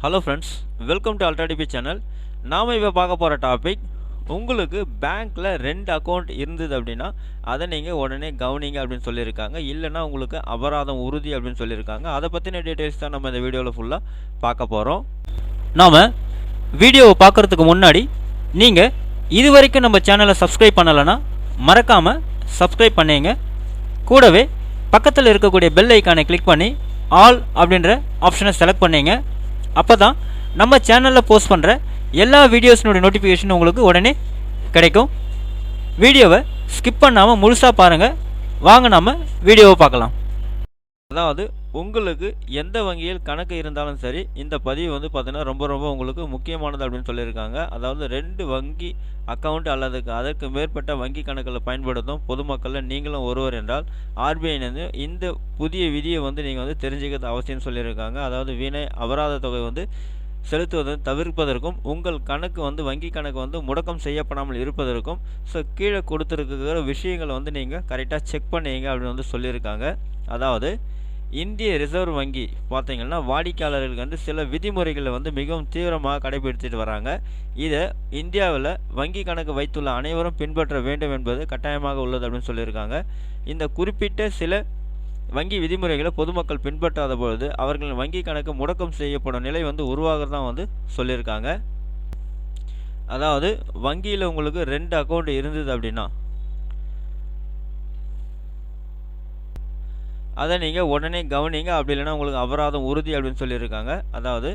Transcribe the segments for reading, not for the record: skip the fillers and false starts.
Hello friends, welcome to அல்ட்ராடிபி channel. நாம் இப்போ பார்க்க போகிற டாபிக், உங்களுக்கு பேங்க்கில் 2 அக்கௌண்ட் இருந்தது அப்படின்னா அதை நீங்கள் உடனே கவனிங்க அப்படின்னு சொல்லியிருக்காங்க. இல்லைனா உங்களுக்கு அபராதம் உறுதி அப்படின்னு சொல்லியிருக்காங்க. அதை பற்றின டீட்டெயில்ஸ் தான் நம்ம இந்த வீடியோவில் ஃபுல்லாக பார்க்க போகிறோம். நாம் வீடியோவை பார்க்குறதுக்கு முன்னாடி நீங்கள் இது வரைக்கும் நம்ம சேனலை சப்ஸ்கிரைப் பண்ணலைன்னா மறக்காமல் சப்ஸ்கிரைப் பண்ணிங்க. கூடவே பக்கத்தில் இருக்கக்கூடிய பெல் ஐக்கானை கிளிக் பண்ணி ஆல் அப்படின்ற ஆப்ஷனை செலக்ட் பண்ணிங்க. அப்போ தான் நம்ம சேனலில் போஸ்ட் பண்ணுற எல்லா வீடியோஸினுடைய நோட்டிஃபிகேஷன் உங்களுக்கு உடனே கிடைக்கும். வீடியோவை ஸ்கிப் பண்ணாமல் முழுசாக பாருங்கள். வாங்க நம்ம வீடியோவை பார்க்கலாம். அதாவது உங்களுக்கு எந்த வங்கியில் கணக்கு இருந்தாலும் சரி, இந்த பதிவு வந்து பார்த்தீங்கன்னா ரொம்ப உங்களுக்கு முக்கியமானது அப்படின்னு சொல்லியிருக்காங்க. அதாவது 2 வங்கி அக்கௌண்ட் அல்லது அதற்கு மேற்பட்ட வங்கி கணக்குகளை பயன்படுத்தும் பொதுமக்களில் நீங்களும் ஒருவர் என்றால் ஆர்பிஐ இந்த புதிய விதியை வந்து நீங்கள் வந்து தெரிஞ்சுக்கிறது அவசியம் சொல்லியிருக்காங்க. அதாவது வீணை அபராத தொகை வந்து செலுத்துவதை தவிர்ப்பதற்கும் உங்கள் கணக்கு வந்து வங்கி கணக்கு வந்து முடக்கம் செய்யப்படாமல் இருப்பதற்கும் கீழே கொடுத்துருக்கிற விஷயங்களை வந்து நீங்கள் கரெக்டாக செக் பண்ணிங்க அப்படின்னு வந்து சொல்லியிருக்காங்க. அதாவது இந்திய ரிசர்வ் வங்கி பார்த்தீங்கன்னா வாடிக்கையாளர்களுக்கு வந்து சில விதிமுறைகளை வந்து மிகவும் தீவிரமாக கடைபிடித்துட்டு வராங்க. இதை இந்தியாவில் வங்கி கணக்கு வைத்துள்ள அனைவரும் பின்பற்ற வேண்டும் என்பது கட்டாயமாக உள்ளது அப்படின்னு சொல்லியிருக்காங்க. இந்த குறிப்பிட்ட சில வங்கி விதிமுறைகளை பொதுமக்கள் பின்பற்றாத பொழுது அவர்களின் வங்கி கணக்கு முடக்கம் செய்யப்படும் நிலை வந்து உருவாகிறதான் வந்து சொல்லியிருக்காங்க. அதாவது வங்கியில் உங்களுக்கு 2 அக்கௌண்ட் இருந்தது அப்படின்னா அதை நீங்கள் உடனே கவனிங்க. அப்படி இல்லைன்னா உங்களுக்கு அபராதம் உறுதி அப்படின்னு சொல்லியிருக்காங்க. அதாவது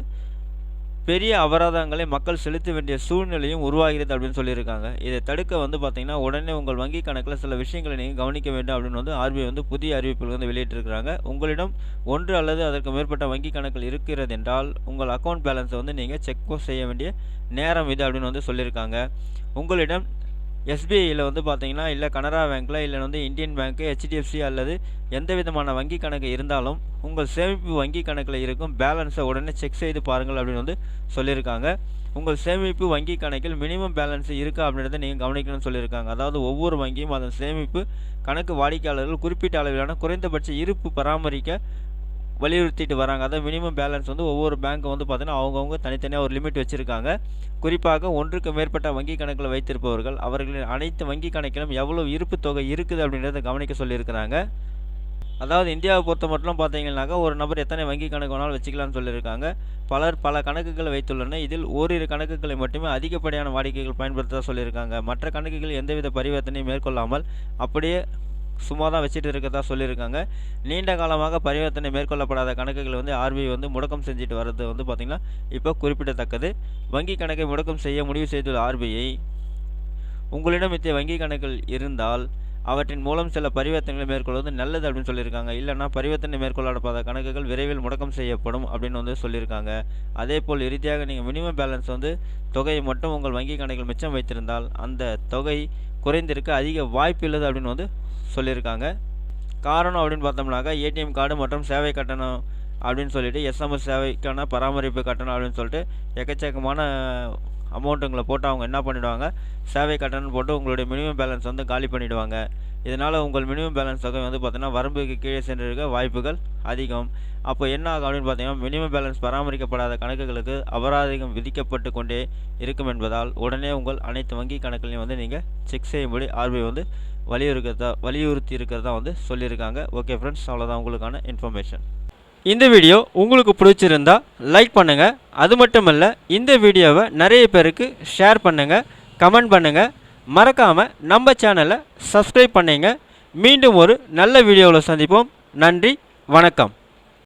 பெரிய அபராதங்களை மக்கள் செலுத்த வேண்டிய சூழ்நிலையும் உருவாகிறது அப்படின்னு சொல்லியிருக்காங்க. இதை தடுக்க வந்து பார்த்திங்கன்னா உடனே உங்கள் வங்கி கணக்கில் சில விஷயங்களை நீங்கள் கவனிக்க வேண்டும் அப்படின்னு வந்து ஆர்பிஐ வந்து புதிய அறிவிப்புகள் வந்து வெளியிட்டிருக்கிறாங்க. உங்களிடம் 1 அல்லது அதற்கு மேற்பட்ட வங்கி கணக்கில் இருக்கிறது என்றால் உங்கள் அக்கௌண்ட் பேலன்ஸை வந்து நீங்கள் செக் செய்ய வேண்டிய நேரம் இது அப்படின்னு வந்து சொல்லியிருக்காங்க. உங்களிடம் எஸ்பிஐயில் வந்து பார்த்தீங்கன்னா இல்லை கனரா பேங்க்கில் இல்லை வந்து இந்தியன் பேங்க்கு, ஹெச்டிஎஃப்சி அல்லது எந்த விதமான வங்கி கணக்கு இருந்தாலும் உங்கள் சேமிப்பு வங்கி கணக்கில் இருக்கும் பேலன்ஸை உடனே செக் செய்து பாருங்கள் அப்படின்னு வந்து சொல்லியிருக்காங்க. உங்கள் சேமிப்பு வங்கி கணக்கில் மினிமம் பேலன்ஸ் இருக்கா அப்படின்றத நீங்கள் கவனிக்கணும்னு சொல்லியிருக்காங்க. அதாவது ஒவ்வொரு வங்கியும் அதன் சேமிப்பு கணக்கு வாடிக்கையாளர்கள் குறிப்பிட்ட அளவிலான குறைந்தபட்ச இருப்பு பராமரிக்க வலியுறுத்திட்டு வராங்க. அதாவது மினிமம் பேலன்ஸ் வந்து ஒவ்வொரு பேங்க்கும் வந்து பார்த்தீங்கன்னா அவங்கவுங்க தனித்தனியாக ஒரு லிமிட் வச்சுருக்காங்க. குறிப்பாக 1க்கு மேற்பட்ட வங்கி கணக்கில் வைத்திருப்பவர்கள் அவர்களின் அனைத்து வங்கி கணக்கிலும் எவ்வளோ இருப்பு தொகை இருக்குது அப்படின்றத கவனிக்க சொல்லியிருக்கிறாங்க. அதாவது இந்தியாவை பொறுத்த மட்டும் பார்த்தீங்கன்னாக்கா ஒரு நபர் எத்தனை வங்கி கணக்கு வேணாலும் வச்சுக்கலாம்னு சொல்லியிருக்காங்க. பலர் பல கணக்குகளை வைத்துள்ளனர். இதில் ஓரிரு கணக்குகளை மட்டுமே அதிகப்படியான வாடிக்கைகள் பயன்படுத்த சொல்லியிருக்காங்க. மற்ற கணக்குகள் எந்தவித பரிவர்த்தனையும் மேற்கொள்ளாமல் அப்படியே சும்மா தான் வச்சுட்டு இருக்கிறதா சொல்லியிருக்காங்க. நீண்ட காலமாக பரிவர்த்தனை மேற்கொள்ளப்படாத கணக்குகளை வந்து ஆர்பிஐ வந்து முடக்கம் செஞ்சுட்டு வர்றது வந்து பார்த்திங்கன்னா இப்போ குறிப்பிடத்தக்கது. வங்கி கணக்கை முடக்கம் செய்ய முடிவு செய்துள்ள ஆர்பிஐ உங்களிடம் இத்தகைய வங்கி கணக்குகள் இருந்தால் அவற்றின் மூலம் சில பரிவர்த்தனைகளை மேற்கொள்வது நல்லது அப்படின்னு சொல்லியிருக்காங்க. இல்லைனா பரிவர்த்தனை மேற்கொள்ளப்படாத கணக்குகள் விரைவில் முடக்கம் செய்யப்படும் அப்படின்னு வந்து சொல்லியிருக்காங்க. அதே போல் இறுதியாக நீங்கள் மினிமம் பேலன்ஸ் வந்து தொகையை மட்டும் உங்கள் வங்கி கணக்கில் மிச்சம் வைத்திருந்தால் அந்த தொகை குறைந்திருக்க அதிக வாய்ப்பு உள்ளது அப்படின்னு வந்து சொல்லியிருக்காங்க. காரணம் அப்படின்னு பார்த்தோம்னாக்கா ஏடிஎம் கார்டு மற்றும் சேவை கட்டணம் அப்படின்னு சொல்லிட்டு எஸ்எம்எஸ் சேவைக்கான பராமரிப்பு கட்டணம் அப்படின்னு சொல்லிட்டு எக்கச்சக்கமான அமௌண்ட்டுங்களை போட்டு அவங்க என்ன பண்ணிவிடுவாங்க, சேவை கட்டணம் போட்டு உங்களுடைய மினிமம் பேலன்ஸ் வந்து காலி பண்ணிவிடுவாங்க. இதனால் உங்கள் மினிமம் பேலன்ஸ் தொகை வந்து பார்த்திங்கன்னா வரம்புக்கு கீழே சென்றிருக்க வாய்ப்புகள் அதிகம். அப்போ என்ன ஆகும் அப்படின்னு பார்த்தீங்கன்னா மினிமம் பேலன்ஸ் பராமரிக்கப்படாத கணக்குகளுக்கு அபராதம் விதிக்கப்பட்டு கொண்டே இருக்கும் என்பதால் உடனே உங்கள் அனைத்து வங்கி கணக்குலையும் வந்து நீங்கள் செக் செய்யும்படி ஆர்பிஐ வந்து வலியுறுத்தி இருக்கிறதா வந்து சொல்லியிருக்காங்க. ஓகே ஃப்ரெண்ட்ஸ், அவ்வளோதான் உங்களுக்கான இன்ஃபர்மேஷன். இந்த வீடியோ உங்களுக்கு பிடிச்சிருந்தா லைக் பண்ணுங்கள். அது மட்டும் இல்லை, இந்த வீடியோவை நிறைய பேருக்கு ஷேர் பண்ணுங்கள், கமெண்ட் பண்ணுங்கள். மறக்காமல் நம்ம சேனலை சப்ஸ்கிரைப் பண்ணிங்க. மீண்டும் ஒரு நல்ல வீடியோவில் சந்திப்போம். நன்றி, வணக்கம்.